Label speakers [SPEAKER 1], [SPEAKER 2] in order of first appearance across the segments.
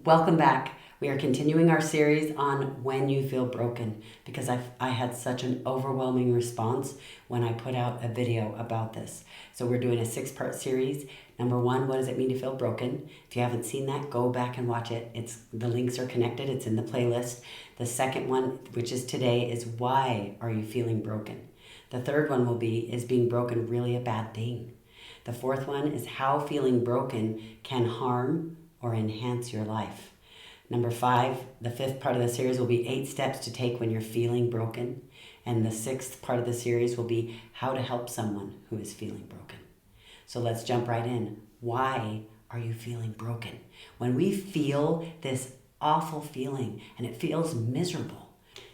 [SPEAKER 1] Welcome back. We are continuing our series on when you feel broken because I had such an overwhelming response when I put out a video about this. So we're doing a 6-part series. Number 1, what does it mean to feel broken? If you haven't seen that, go back and watch it. The links are connected. It's in the playlist. The second one, which is today, is why are you feeling broken? The third one is being broken really a bad thing? The fourth one is how feeling broken can harm or enhance your life. Number 5, the 5th part of the series will be 8 steps to take when you're feeling broken. And the 6th part of the series will be how to help someone who is feeling broken. So let's jump right in. Why are you feeling broken? When we feel this awful feeling and it feels miserable,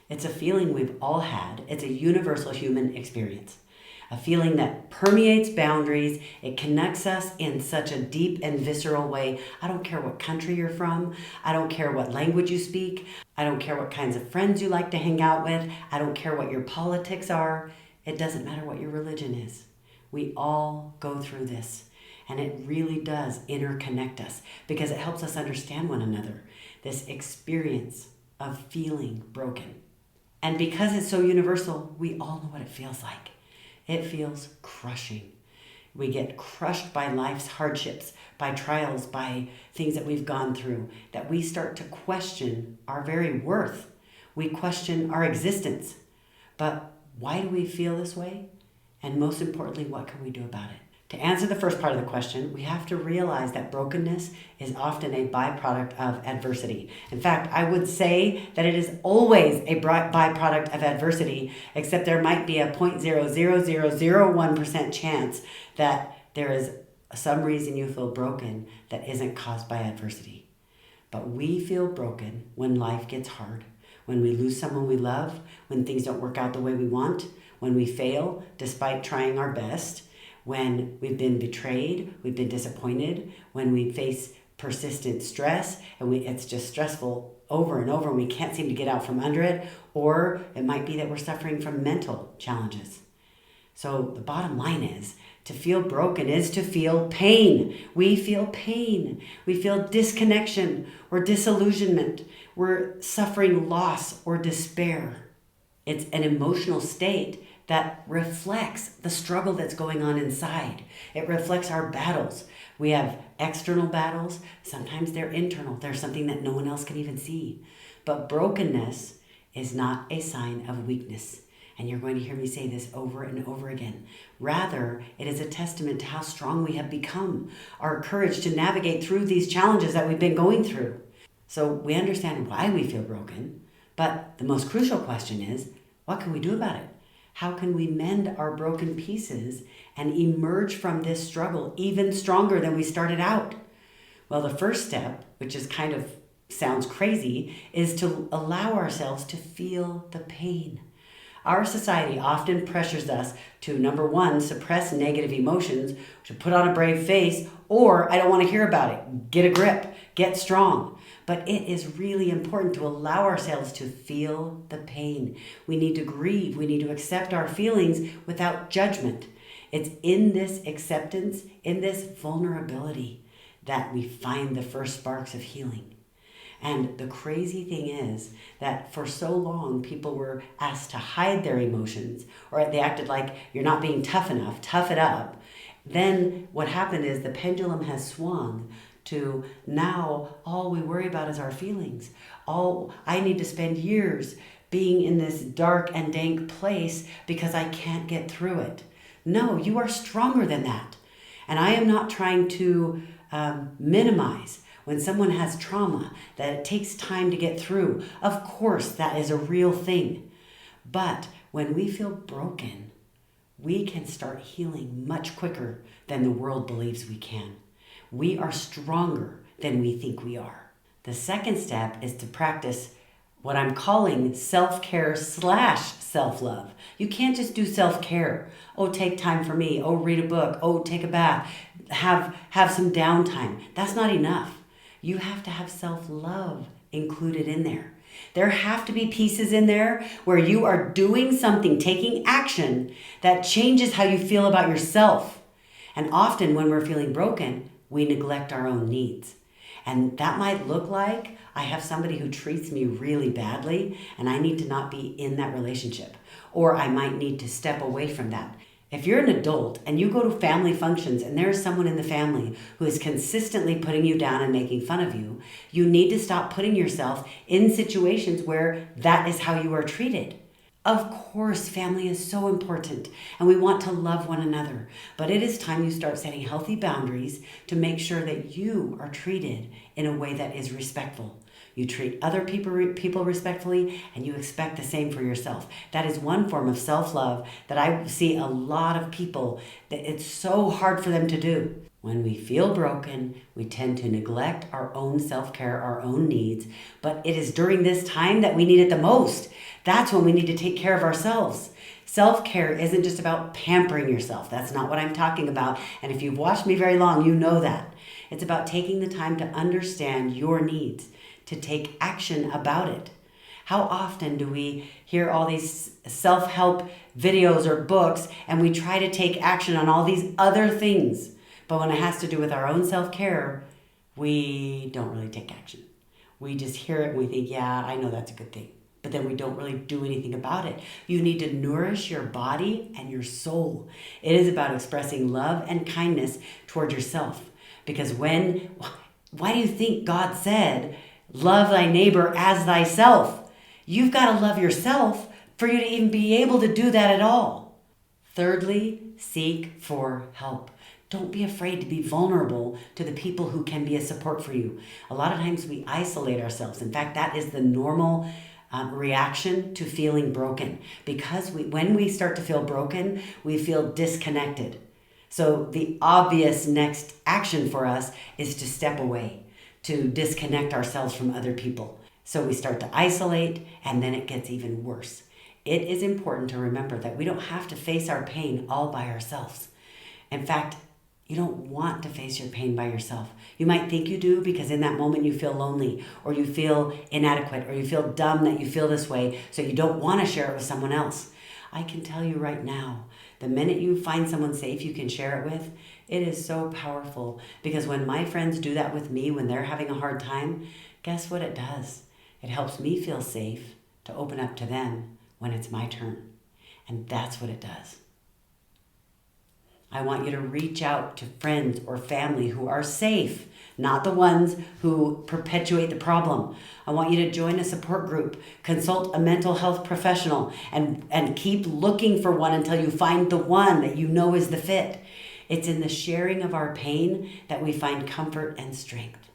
[SPEAKER 1] it's a feeling we've all had. It's a universal human experience. A feeling that permeates boundaries. It connects us in such a deep and visceral way. I don't care what country you're from. I don't care what language you speak. I don't care what kinds of friends you like to hang out with. I don't care what your politics are. It doesn't matter what your religion is. We all go through this. And it really does interconnect us because it helps us understand one another. This experience of feeling broken. And because it's so universal, we all know what it feels like. It feels crushing. We get crushed by life's hardships, by trials, by things that we've gone through, that we start to question our very worth. We question our existence. But why do we feel this way? And most importantly, what can we do about it? To answer the first part of the question, we have to realize that brokenness is often a byproduct of adversity. In fact, I would say that it is always a byproduct of adversity, except there might be a 0.00001% chance that there is some reason you feel broken that isn't caused by adversity. But we feel broken when life gets hard, when we lose someone we love, when things don't work out the way we want, when we fail despite trying our best, when we've been betrayed, we've been disappointed, when we face persistent stress and it's just stressful over and over and we can't seem to get out from under it, or it might be that we're suffering from mental challenges. So the bottom line is, to feel broken is to feel pain. We feel pain. We feel disconnection or disillusionment. We're suffering loss or despair. It's an emotional state that reflects the struggle that's going on inside. It reflects our battles. We have external battles. Sometimes they're internal. They're something that no one else can even see. But brokenness is not a sign of weakness. And you're going to hear me say this over and over again. Rather, it is a testament to how strong we have become, our courage to navigate through these challenges that we've been going through. So we understand why we feel broken, but the most crucial question is, what can we do about it? How can we mend our broken pieces and emerge from this struggle even stronger than we started out? Well, the first step, which is sounds crazy, is to allow ourselves to feel the pain. Our society often pressures us to, number 1, suppress negative emotions, to put on a brave face, or I don't want to hear about it. Get a grip, get strong. But it is really important to allow ourselves to feel the pain. We need to grieve. We need to accept our feelings without judgment. It's in this acceptance, in this vulnerability, that we find the first sparks of healing. And the crazy thing is that for so long, people were asked to hide their emotions, or they acted like you're not being tough enough, tough it up. Then what happened is the pendulum has swung to now all we worry about is our feelings. I need to spend years being in this dark and dank place because I can't get through it. No, you are stronger than that. And I am not trying to minimize when someone has trauma, that it takes time to get through. Of course, that is a real thing. But when we feel broken, we can start healing much quicker than the world believes we can. We are stronger than we think we are. The second step is to practice what I'm calling self-care / self-love. You can't just do self-care. Oh, take time for me. Oh, read a book. Oh, take a bath. Have some downtime. That's not enough. You have to have self-love included in there. There have to be pieces in there where you are doing something, taking action that changes how you feel about yourself. And often when we're feeling broken, we neglect our own needs. And that might look like I have somebody who treats me really badly and I need to not be in that relationship. Or I might need to step away from that. If you're an adult and you go to family functions and there's someone in the family who is consistently putting you down and making fun of you, you need to stop putting yourself in situations where that is how you are treated. Of course, family is so important and we want to love one another, but it is time you start setting healthy boundaries to make sure that you are treated in a way that is respectful. You treat other people respectfully and you expect the same for yourself. That is one form of self-love that I see a lot of people that it's so hard for them to do. When we feel broken, we tend to neglect our own self-care, our own needs, but it is during this time that we need it the most. That's when we need to take care of ourselves. Self-care isn't just about pampering yourself. That's not what I'm talking about. And if you've watched me very long, you know that. It's about taking the time to understand your needs, to take action about it. How often do we hear all these self-help videos or books and we try to take action on all these other things, but when it has to do with our own self-care, we don't really take action. We just hear it and we think, yeah, I know that's a good thing, but then we don't really do anything about it. You need to nourish your body and your soul. It is about expressing love and kindness toward yourself. Because why do you think God said, love thy neighbor as thyself? You've got to love yourself for you to even be able to do that at all. Thirdly, seek for help. Don't be afraid to be vulnerable to the people who can be a support for you. A lot of times we isolate ourselves. In fact, that is the normal reaction to feeling broken. Because when we start to feel broken, we feel disconnected. So the obvious next action for us is to step away, to disconnect ourselves from other people. So we start to isolate, and then it gets even worse. It is important to remember that we don't have to face our pain all by ourselves. In fact, you don't want to face your pain by yourself. You might think you do because in that moment you feel lonely, or you feel inadequate, or you feel dumb that you feel this way, so you don't want to share it with someone else. I can tell you right now, the minute you find someone safe you can share it with, it is so powerful. Because when my friends do that with me when they're having a hard time, guess what it does? It helps me feel safe to open up to them when it's my turn. And that's what it does. I want you to reach out to friends or family who are safe, not the ones who perpetuate the problem. I want you to join a support group, consult a mental health professional, and keep looking for one until you find the one that you know is the fit. It's in the sharing of our pain that we find comfort and strength.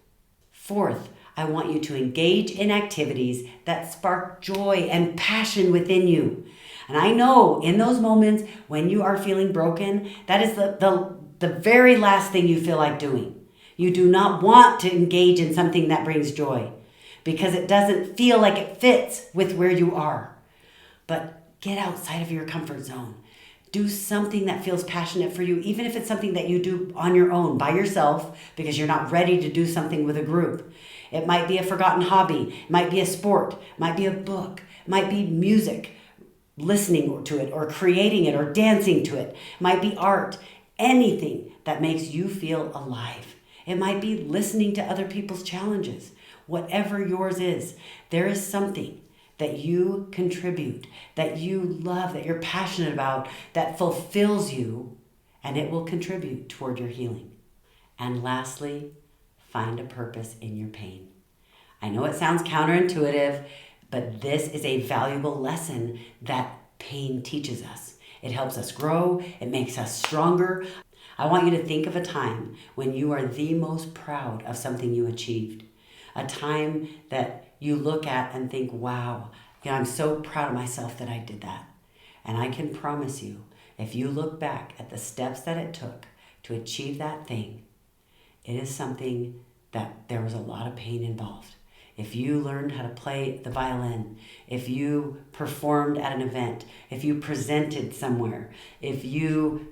[SPEAKER 1] Fourth, I want you to engage in activities that spark joy and passion within you. And I know in those moments when you are feeling broken, that is the very last thing you feel like doing. You do not want to engage in something that brings joy because it doesn't feel like it fits with where you are. But get outside of your comfort zone. Do something that feels passionate for you, even if it's something that you do on your own, by yourself, because you're not ready to do something with a group. It might be a forgotten hobby. It might be a sport. It might be a book. It might be music, listening to it or creating it or dancing to it. It might be art. Anything that makes you feel alive. It might be listening to other people's challenges. Whatever yours is, there is something that you contribute, that you love, that you're passionate about, that fulfills you, and it will contribute toward your healing. And lastly, find a purpose in your pain. I know it sounds counterintuitive, but this is a valuable lesson that pain teaches us. It helps us grow. It makes us stronger. I want you to think of a time when you are the most proud of something you achieved. A time that you look at and think, wow, I'm so proud of myself that I did that. And I can promise you, if you look back at the steps that it took to achieve that thing, it is something that there was a lot of pain involved. If you learned how to play the violin, if you performed at an event, if you presented somewhere, if you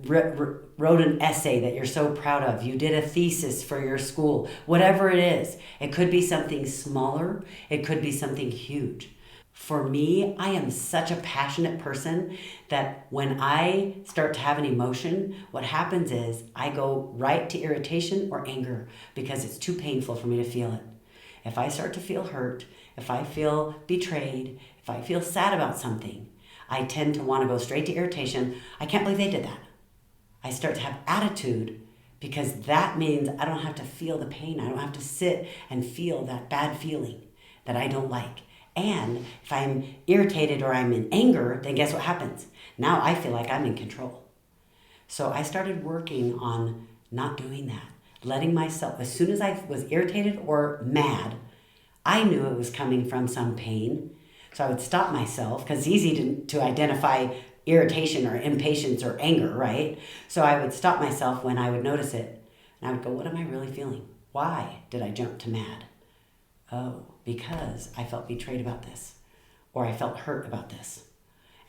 [SPEAKER 1] wrote an essay that you're so proud of, you did a thesis for your school, whatever it is, it could be something smaller, it could be something huge. For me, I am such a passionate person that when I start to have an emotion, what happens is I go right to irritation or anger because it's too painful for me to feel it. If I start to feel hurt, if I feel betrayed, if I feel sad about something, I tend to want to go straight to irritation. I can't believe they did that. I start to have attitude because that means I don't have to feel the pain. I don't have to sit and feel that bad feeling that I don't like. And if I'm irritated or I'm in anger, then guess what happens? Now I feel like I'm in control. So I started working on not doing that, letting myself, as soon as I was irritated or mad, I knew it was coming from some pain. So I would stop myself because it's easy to identify irritation or impatience or anger, right? So I would stop myself when I would notice it. And I would go, what am I really feeling? Why did I jump to mad? Oh, because I felt betrayed about this, or I felt hurt about this.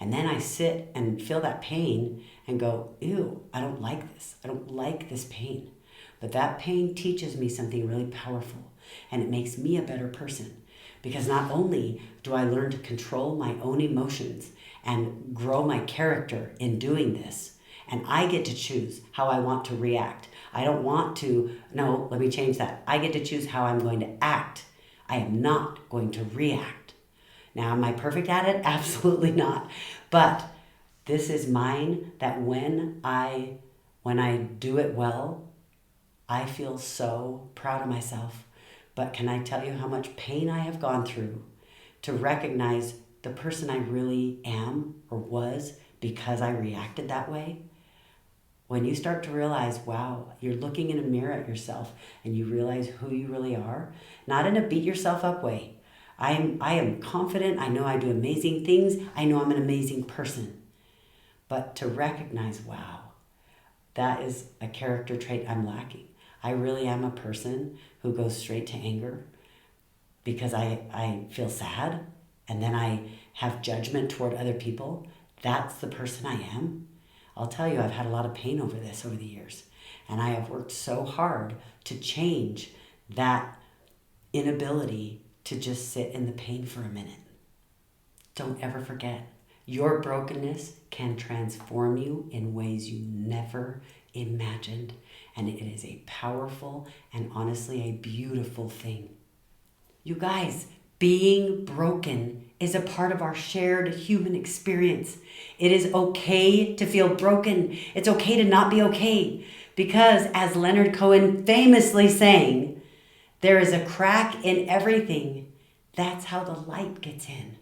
[SPEAKER 1] And then I sit and feel that pain and go, ew, I don't like this. I don't like this pain. But that pain teaches me something really powerful, and it makes me a better person. Because not only do I learn to control my own emotions and grow my character in doing this, and I get to choose how I want to react. I don't want to, no, let me change that. I get to choose how I'm going to act. I am not going to react. Now, am I perfect at it? Absolutely not. But this is mine that when I do it well, I feel so proud of myself. But can I tell you how much pain I have gone through to recognize the person I really am or was because I reacted that way? When you start to realize, wow, you're looking in a mirror at yourself and you realize who you really are, not in a beat yourself up way. I am confident. I know I do amazing things. I know I'm an amazing person. But to recognize, wow, that is a character trait I'm lacking. I really am a person who goes straight to anger because I feel sad and then I have judgment toward other people. That's the person I am. I'll tell you, I've had a lot of pain over this over the years. And I have worked so hard to change that inability to just sit in the pain for a minute. Don't ever forget, your brokenness can transform you in ways you never imagined. And it is a powerful and honestly a beautiful thing. You guys, being broken is a part of our shared human experience. It is okay to feel broken. It's okay to not be okay. Because as Leonard Cohen famously sang, there is a crack in everything. That's how the light gets in.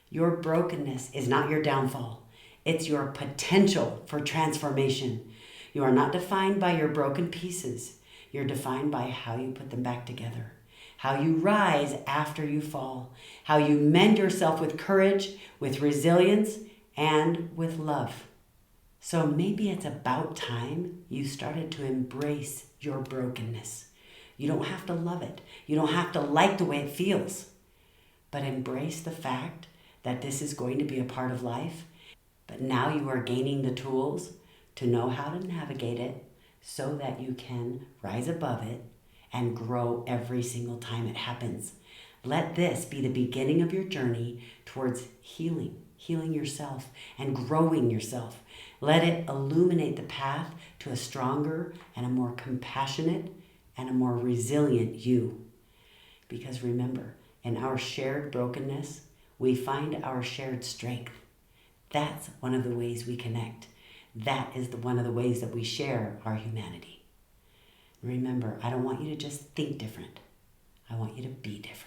[SPEAKER 1] Your brokenness is not your downfall. It's your potential for transformation. You are not defined by your broken pieces. You're defined by how you put them back together, how you rise after you fall, how you mend yourself with courage, with resilience, and with love. So maybe it's about time you started to embrace your brokenness. You don't have to love it. You don't have to like the way it feels. But embrace the fact that this is going to be a part of life. But now you are gaining the tools to know how to navigate it so that you can rise above it and grow every single time it happens. Let this be the beginning of your journey towards healing yourself and growing yourself. Let it illuminate the path to a stronger and a more compassionate and a more resilient you. Because remember, in our shared brokenness, we find our shared strength. That's one of the ways we connect. That is one of the ways that we share our humanity. Remember, I don't want you to just think different. I want you to be different.